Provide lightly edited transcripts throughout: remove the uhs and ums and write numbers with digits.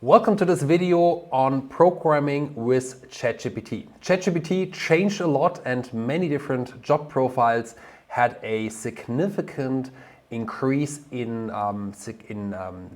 Welcome to this video on programming with ChatGPT. ChatGPT changed a lot and many different job profiles had a significant increase in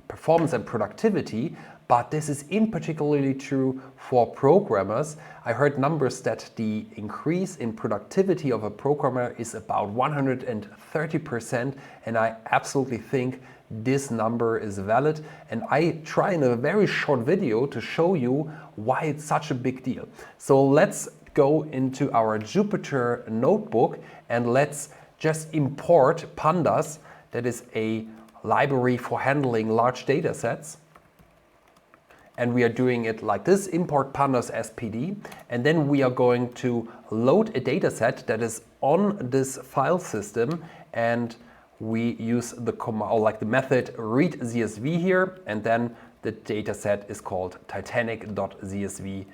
performance and productivity, but this is in particularly true for programmers. I heard numbers that the increase in productivity of a programmer is about 130%, and I absolutely think this number is valid, and I try in a very short video to show you why it's such a big deal. So let's go into our Jupyter notebook and let's just import pandas. That is a library for handling large data sets. And we are doing it like this: import pandas as PD, and then we are going to load a data set that is on this file system, and we use the command, or like the method read CSV here, and then the data set is called titanic.csv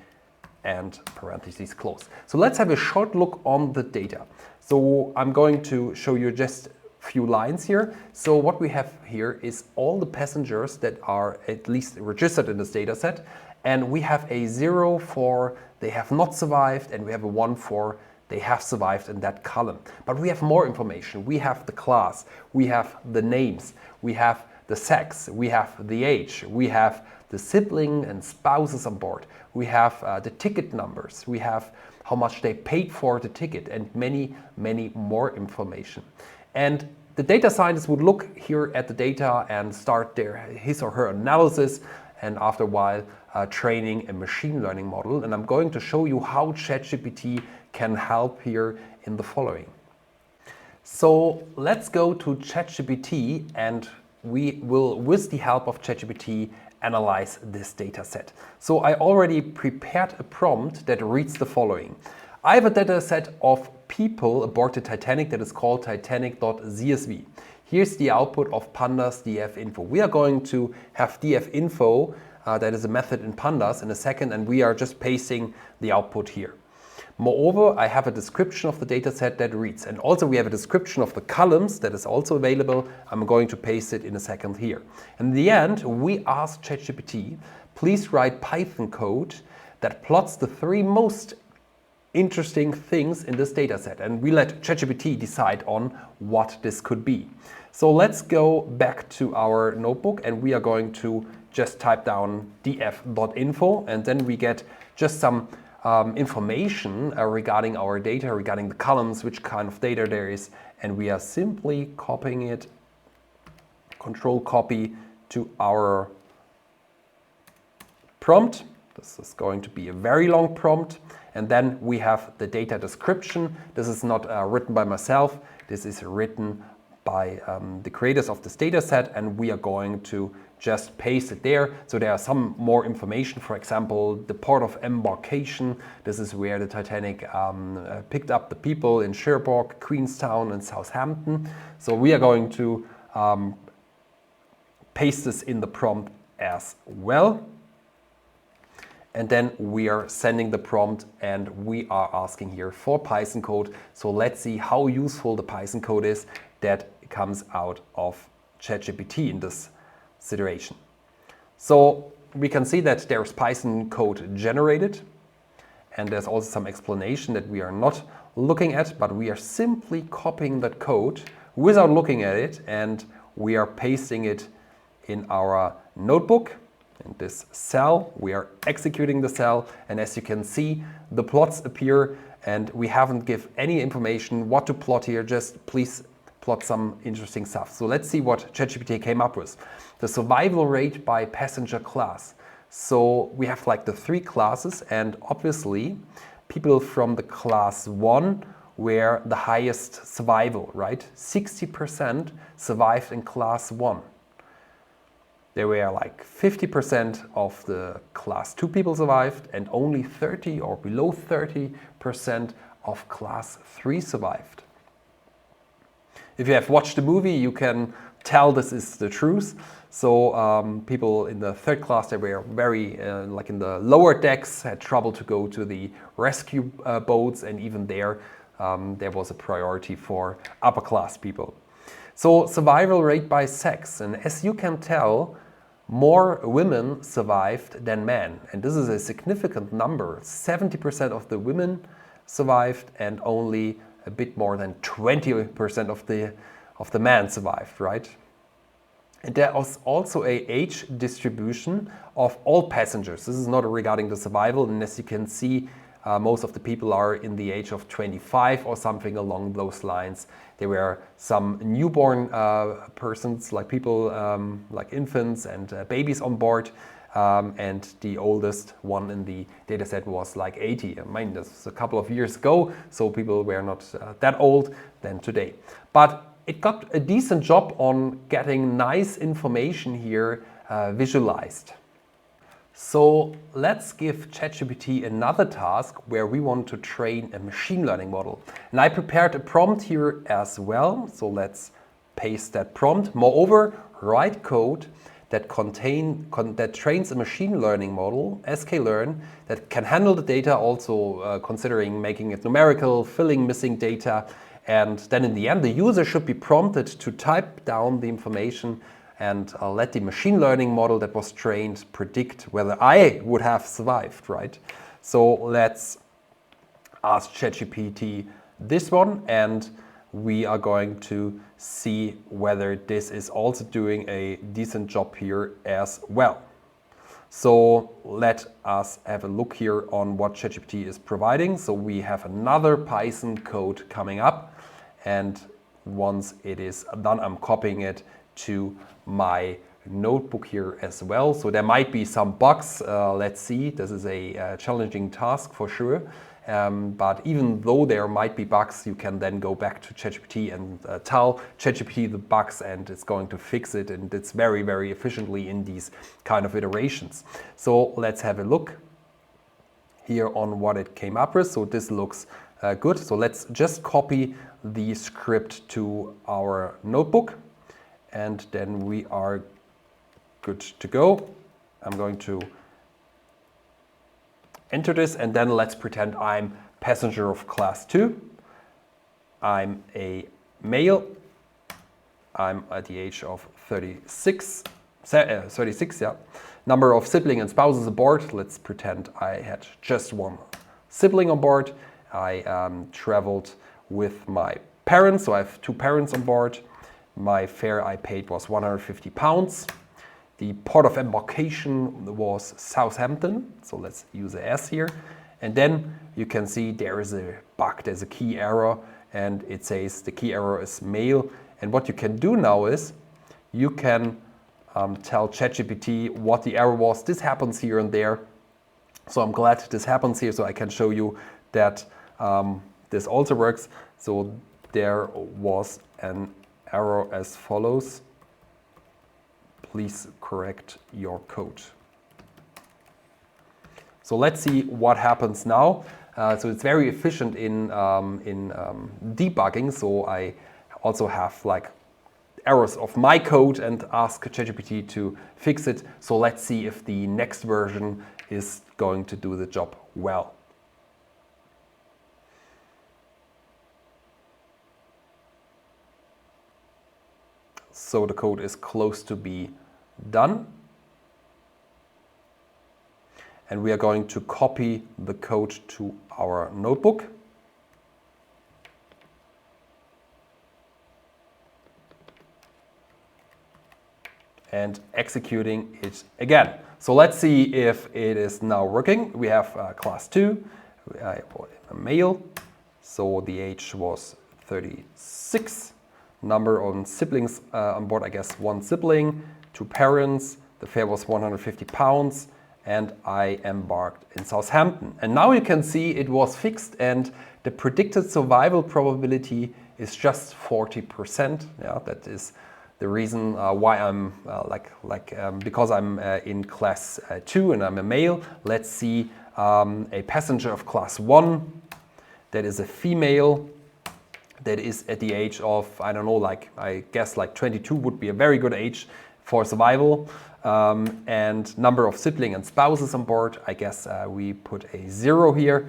and parentheses close. So let's have a short look on the data. So I'm going to show you just a few lines here. So what we have here is all the passengers that are at least registered in this data set, and we have a 0 for they have not survived, and we have a 1 for they have survived in that column. But we have more information. We have the class, we have the names, we have the sex, we have the age, we have the sibling and spouses on board, we have the ticket numbers, we have how much they paid for the ticket, and many, many more information. And the data scientist would look here at the data and start his or her analysis, and after a while training a machine learning model. And I'm going to show you how ChatGPT can help here in the following. So let's go to ChatGPT, and we will, with the help of ChatGPT, analyze this data set. So I already prepared a prompt that reads the following. I have a data set of people aboard the Titanic that is called titanic.csv. Here's the output of pandas df-info. We are going to have df-info, that is a method in pandas, in a second, and we are just pasting the output here. Moreover, I have a description of the dataset that reads, and also we have a description of the columns that is also available. I'm going to paste it in a second here. In the end, we ask ChatGPT, please write Python code that plots the 3 most interesting things in this dataset, and we let ChatGPT decide on what this could be. So let's go back to our notebook, and we are going to just type down df.info, and then we get just some information regarding our data, regarding the columns, which kind of data there is, and we are simply copying it, control copy to our prompt. This is going to be a very long prompt, and then we have the data description. This is not written by myself, this is written by the creators of this data set, and we are going to just paste it there. So there are some more information, for example, the port of embarkation. This is where the Titanic picked up the people in Cherbourg, Queenstown and Southampton. So we are going to paste this in the prompt as well. And then we are sending the prompt, and we are asking here for Python code. So let's see how useful the Python code is that comes out of ChatGPT in this situation. So we can see that there's Python code generated, and there's also some explanation that we are not looking at, but we are simply copying that code without looking at it, and we are pasting it in our notebook. In this cell, we are executing the cell, and as you can see, the plots appear, and we haven't given any information what to plot here, just please plot some interesting stuff. So let's see what ChatGPT came up with. The survival rate by passenger class. So we have like the 3 classes, and obviously people from the class 1 were the highest survival, right? 60% survived in class 1. There were like 50% of the class 2 people survived, and only 30 or below 30% of class 3 survived. If you have watched the movie, you can tell this is the truth. So people in the 3rd class, they were very, like in the lower decks, had trouble to go to the rescue boats, and even there was a priority for upper class people. So survival rate by sex, and as you can tell, more women survived than men. And this is a significant number. 70% of the women survived and only a bit more than 20% of the men survived, right? And there was also a age distribution of all passengers. This is not regarding the survival, and as you can see, most of the people are in the age of 25 or something along those lines. There were some newborn persons, like people, like infants and babies on board. And the oldest one in the dataset was like 80. I mean, this was a couple of years ago, so people were not that old than today. But it got a decent job on getting nice information here visualized. So let's give ChatGPT another task where we want to train a machine learning model. And I prepared a prompt here as well. So let's paste that prompt. Moreover, write code that trains a machine learning model, sklearn, that can handle the data, also considering making it numerical, filling missing data. And then in the end, the user should be prompted to type down the information and let the machine learning model that was trained predict whether I would have survived, right? So let's ask ChatGPT this one, and we are going to see whether this is also doing a decent job here as well. So let us have a look here on what ChatGPT is providing. So we have another Python code coming up, and once it is done, I'm copying it to my notebook here as well. So there might be some bugs. Let's see. This is a challenging task for sure. But even though there might be bugs, you can then go back to ChatGPT and tell ChatGPT the bugs, and it's going to fix it. And it's very, very efficiently in these kind of iterations. So let's have a look here on what it came up with. So this looks good. So let's just copy the script to our notebook, and then we are good to go. I'm going to enter this, and then let's pretend I'm passenger of class 2. I'm a male. I'm at the age of 36, yeah. Number of sibling and spouses aboard. Let's pretend I had just one sibling on board. I traveled with my parents, so I have 2 parents on board. My fare I paid was £150. The port of embarkation was Southampton, so let's use a S here. And then you can see there is a bug, there's a key error, and it says the key error is male. And what you can do now is you can tell ChatGPT what the error was. This happens here and there, so I'm glad this happens here, so I can show you that this also works. So there was an error as follows. Please correct your code. So let's see what happens now. So it's very efficient in debugging. So I also have like errors of my code and ask ChatGPT to fix it. So let's see if the next version is going to do the job well. So the code is close to be done. And we are going to copy the code to our notebook. And executing it again. So let's see if it is now working. We have class 2, a male, so the age was 36. Number of siblings on board, I guess 1 sibling, 2 parents, the fare was £150, and I embarked in Southampton. And now you can see it was fixed, and the predicted survival probability is just 40%. Yeah, that is the reason why I'm because I'm in class 2 and I'm a male. Let's see a passenger of class 1, that is a female, that is at the age of, I don't know, like I guess like 22 would be a very good age for survival. And number of sibling and spouses on board, I guess we put a 0 here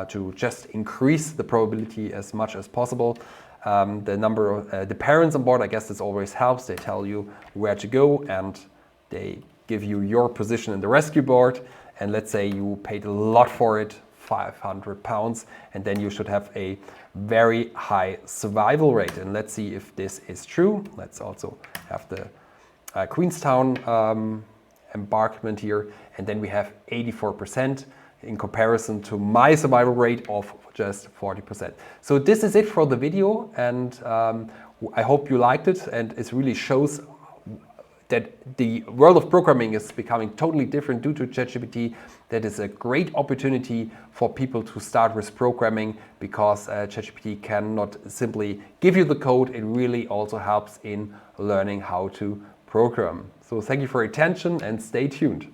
to just increase the probability as much as possible. The number of the parents on board, I guess this always helps. They tell you where to go and they give you your position in the rescue board, and let's say you paid a lot for it, £500, and then you should have a very high survival rate. And let's see if this is true. Let's also have the Queenstown embarkment here, and then we have 84% in comparison to my survival rate of just 40%. So this is it for the video, and I hope you liked it, and it really shows that the world of programming is becoming totally different due to ChatGPT. That is a great opportunity for people to start with programming, because ChatGPT cannot simply give you the code, it really also helps in learning how to program. So thank you for your attention and stay tuned.